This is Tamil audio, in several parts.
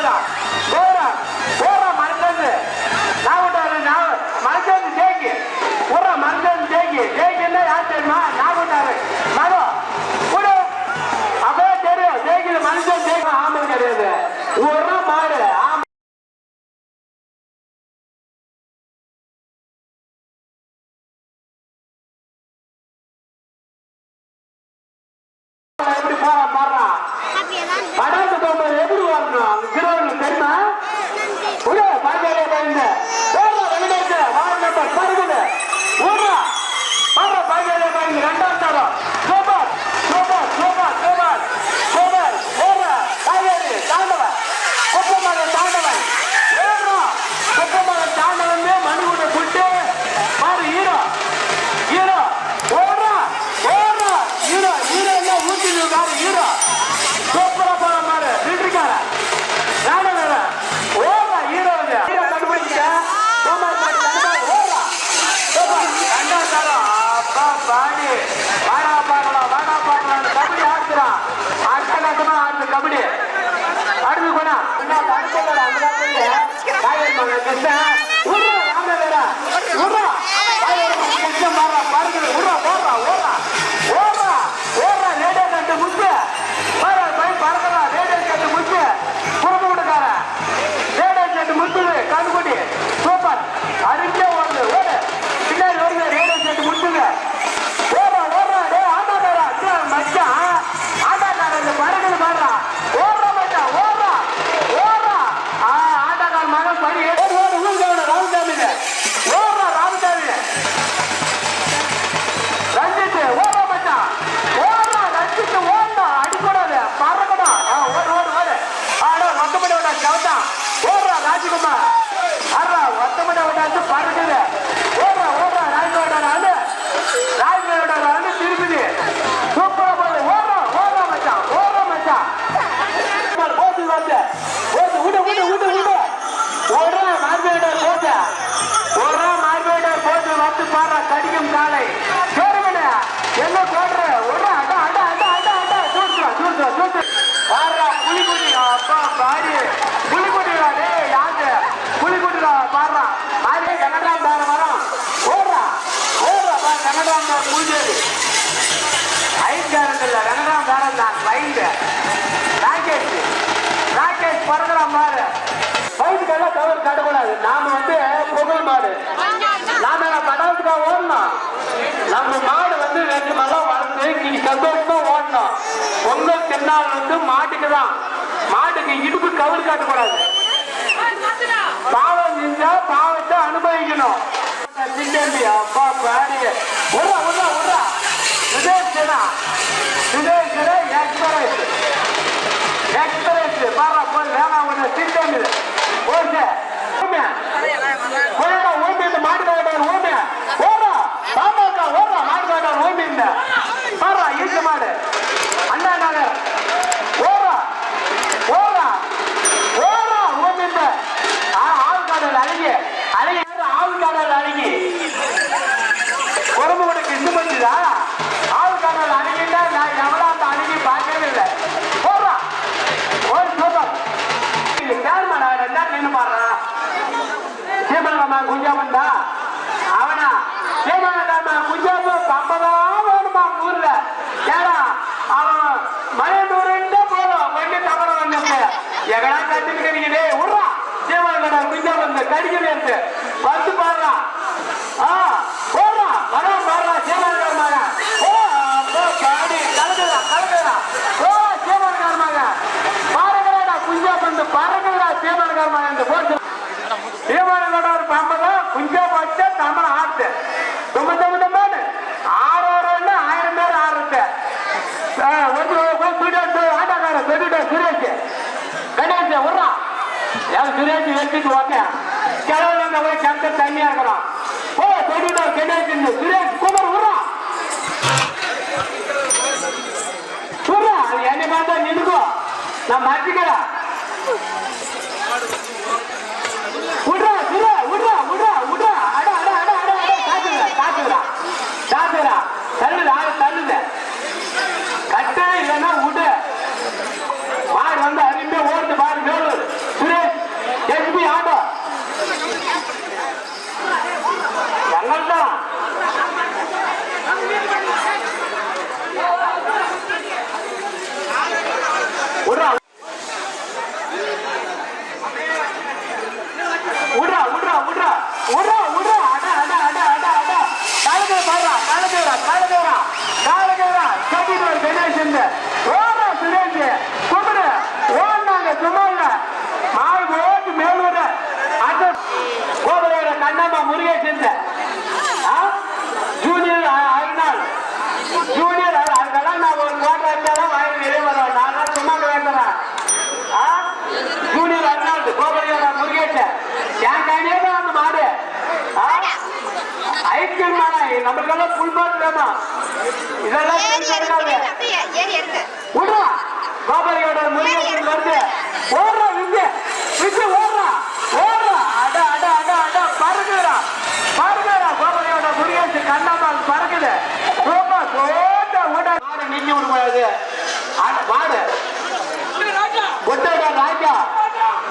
போடுறா போடுறா போடுறா மனசு நான் விட்டாரு நான் மனசு ஜெயிக்கு போடுறா மனசு ஜெயிக்கு ஜெயிக்குன்னா யார் தெரியுமா நான் விட்டாரு மகம் கூட அப்படியே தெரியும் ஜெயிக்குது மனுஷன் ஜெயிக்கும் ஆமல் கிடையாது ஒரு மாடு எப்படி போறா பாடுறா படாத்து போகும்போது எப்படி வரணும் திருவள்ளுவர் தெரியுமா பாஜக பயந்து வார்டு நம்பர் பருகுது ஊர்றா பாடுற பாஜக பயந்து ரெண்டாம் தரம் super super super super super ஓடுற காய்கறி தாண்டவன் குப்பமகன் தாண்டவன் ஏறுறோம் குப்பமகன் தாண்டவன் மணிக்கூட புட்டு பாரு ஹீரோ ஹீரோ ஓடுறா ஓடுறா ஹீரோ ஹீரோ எல்லாம் ஊட்டி பாரு ஹீரோ சூப்பரா போற மாதிரி நின்றுக்கார ராணவர ஓடுறா ஹீரோ ஹீரோ கண்டுபிடிச்சிக்க ரெண்டாம் தரம் அப்பா பாடி வாடா பார்க்கலாம் கபடி ஆடுறான் அடுத்த கட்டமா ஆடுது கபடி அடுத்து போனா காய்கறி மகன் கிருஷ்ணன் உருவா ராமவேரா உருவா காய்கறி மகன் கிருஷ்ணன் மாறா பாருங்க உருவா போடுறா ஓடுறா ஓடுறா ஓடுறா ரேடியோ கட்டு முச்சு பாரு போய் பறக்கிறா ரேடியோ கட்டு முச்சு குறும்பு விடுக்கார ரேடியோ கட்டு முச்சுது கண்குட்டி சூப்பர் அருக்கே ஓடுது ஓடு பின்னாடி வருது ரேடியோ கட்டு முச்சுங்க ஓடுறா ஓடுறா டே ஆட்டாக்காரா மச்சான் ஆட்டாக்கார இந்த பறக்குது பாடுறா ஓடுறா மச்சான் ஓடுறா ஓடுறா ஆட்டாக்கார மகன் படி ராமசாமி ஓடுறா ராமசாமி ரஞ்சித் ஓடுறா மச்சான் ஓடுறா ரஞ்சித் ஓடுறா அடிக்கூடாது பறக்கணும் ஓடு ஓடு ஓடு ஆடா மொத்தப்படி விட்டா சவத்தான் ஓடுறா ராஜ்குமார் ஆடுறா மொத்தப்படி விட்டாச்சு பறக்குது ஓடுறா ஓடுறா ராஜ்குமார் திருப்பதி சூப்பரா போகுது ஓடுறா ஓடுறா மச்சான் ஓடுறா மச்சான் போட்டு வந்து போட்டு விடு விடு விடு விடு ஓடுறா மார்பேடர் போட்டு ஓடுறா மார்பேடர் போட்டு வந்து பாடுறா கடிக்கும் காலை கேருமனே என்ன போடுற ஓடுறா அடா அடா அடா அடா அடா சூட்டுறா சூட்டுறா சூட்டு பாடுறா புலிக்குட்டி அப்பா பாடி புலிக்குட்டிடா டே யாரு புலிக்குட்டிடா பாடுறா பாடி கனடாம் தார வரோம் ஓடுறா ஓடுறா பா கனடாம் தார பூஜேரி ஐக்காரன் இல்ல கனடாம் தாரம் தான் வைண்டு ராக்கெட் ராக்கெட் பறந்துடா மாறு வயசுக்கெல்லாம் கவர் கட்டக்கூடாது நாம வந்து புகழ் மாடு நாம படாதுக்கா ஓடணும் நம்ம மாடு வந்து 2 மாதம் வளர்ந்து நீங்க சந்தோஷமா ஓடணும் பொங்கல் திருநாள் வந்து மாட்டுக்கு தான் மாட்டுக்கு இடுப்பு கவர் காட்டக்கூடாது பாவம் செஞ்சா பாவத்தை அனுபவிக்கணும் அப்பா பாடி விடுறா விடுறா விடுறா சுதேஷ்டா சுதேஷ்டா எக்ஸ்பிரஸ் எக்ஸ்பிரஸ் பாரா போய் வேணா ஒன்று சிஸ்டம் ஓகே ஓடா ஓடி இந்த மாடு காட்டார் ஓமே ஓடா பாமாக்கா ஓடா மாடு காட்டார் ஓமே இந்த பாரா ஈச மாடு அண்ணா நகர் ஓடா ஓடா ஓடா ஓமே இந்த ஆவு காடல் அழகி அழகி ஆவு காடல் அழகி உடம்பு கூட கிண்டு பண்ணிதா ஆவு காடல் அழகிட்டா நான் எவ்வளோ அந்த அழகி பார்க்கவே இல்லை ஓடுறா ஒரு சூப்பர் சேர்மன் என்ன நின்று பாடுறான் சீமலமா குஞ்சாமண்டா அவனா சீமலமா குஞ்சாம பம்பதான் வேணுமா ஊர்ல ஏடா அவன் மலையனூருண்டே போதும் கொஞ்சம் தவற வந்து எகடா கட்டிட்டு கிடைக்குதே விடுறா சீமலமா குஞ்சாம கடிக்கிறது வந்து பாடுறான் போடுறா வரம் பாடுறா சீமலமா ஓ பாடி கலந்துடா கலந்துடா ஓ சீமலமா பாருங்கடா குஞ்சா வந்து பாருங்கடா சீமலமா இந்த போட்டு சீமானோட ஒரு பம்பதா குஞ்சா போட்டு தமிழ ஆட்டு தும்ப தும்ப தும்பாடு 1000 பேர் ஆடுறது ஆட்டாக்கார சொல்லிட்டு சுரேஷ் கணேஷ் விடுறா யாரும் சுரேஷ் வச்சுட்டு வாங்க கிழவங்க போய் கிணத்து தண்ணியா இருக்கிறோம் ஓ சொல்லிட்டோம் கணேஷ் சுரேஷ் குமார் விடுறா விடுறா அது என்ன பார்த்தா நின்னுக்கோ நான் மாற்றிக்கிறேன் விடுறா விடுறா விடுறா விடுறா விடுறா அட அட அட அட அட காத்துடா காத்துடா தள்ளுடா தள்ளுத கட்ட இல்லைன்னா விடு மாடு வந்து அருமையா ஓடுது பாரு வேலூர் கண்ணம்மா முருகேசன் ஜூனியர் அருணாள் ஜூனியர் அதெல்லாம் நான் ஒரு கோட்டை வச்சாதான் வாங்கி வெளியே வருவேன். நான் சும்மா வேண்டாம். ஜூனியர் அருணாள் கோபலியோட முருகேசன் என் கையிலே தான் அந்த மாடு ஐஸ்கிரீம் மாடா நம்மளுக்கெல்லாம் புல் மாடு வேணும். இதெல்லாம் விடுறா கோபலியோட முருகேசன் வருது. ஓடுறா விஜய் விஜய் ஓடுறா ஓடுறா அட அட அட அட பறக்குறா பறக்குறா கோபலியோட முருகேசன் கண்ணாமல் பறக்குது. சூப்பர் ஓட்ட ஓட மாடு நிக்க விடுவாது மாடு புட்டோட ராஜா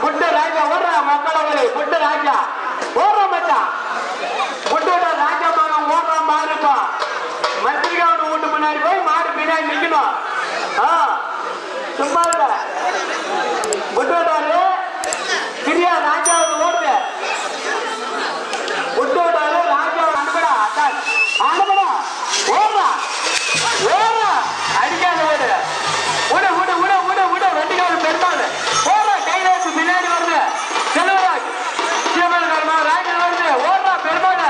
புட்ட ராஜா ஓடுறா மக்களவரை புட்ட ராஜா ஓடுற மச்சான் புட்டோட ராஜா மகன் ஓடுற மாடுப்பா மத்திரிகாவோட வீட்டு முன்னாடி போய் மாடு பின்னாடி நிக்கணும். சும்மா இல்ல புட்டோடாரு கிரியா ராஜாவோட ஓடுது புட்டோடாரு ராஜாவோட அனுப்படா அனுப்படா ஓடுறா ஓடுறா அடிக்காத ஓடு விடு விடு விடு விடு விடு ரெண்டுக்காவது பெருமாள் ஓடுறா கையில பின்னாடி வருது செல்வராஜ் சிவமேல்காரமா ராஜன் வருது ஓடுறா பெருமாள்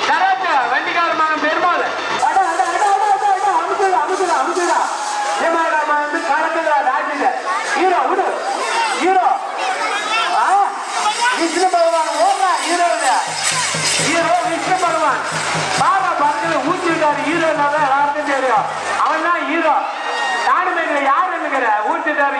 தராஜ வண்டிக்கார மகன் பெருமாள் அட அட அட அட அட அமுக்குதா அமுக்குதா அமுக்குதா சிவமேல்காரமா வந்து கலக்குதா ராஜன் ஹீரோ விடு ஹீரோ விஷ்ணு பகவான் ஓடுறா ஹீரோ ஹீரோ விஷ்ணு பகவான் பாபா பார்த்து ஊற்றிட்டாரு ஹீரோ இல்லாத எல்லாருக்கும் தெரியும் அவன் தான் ஹீரோ நானுமே யாரு ஊற்றிட்டாரு.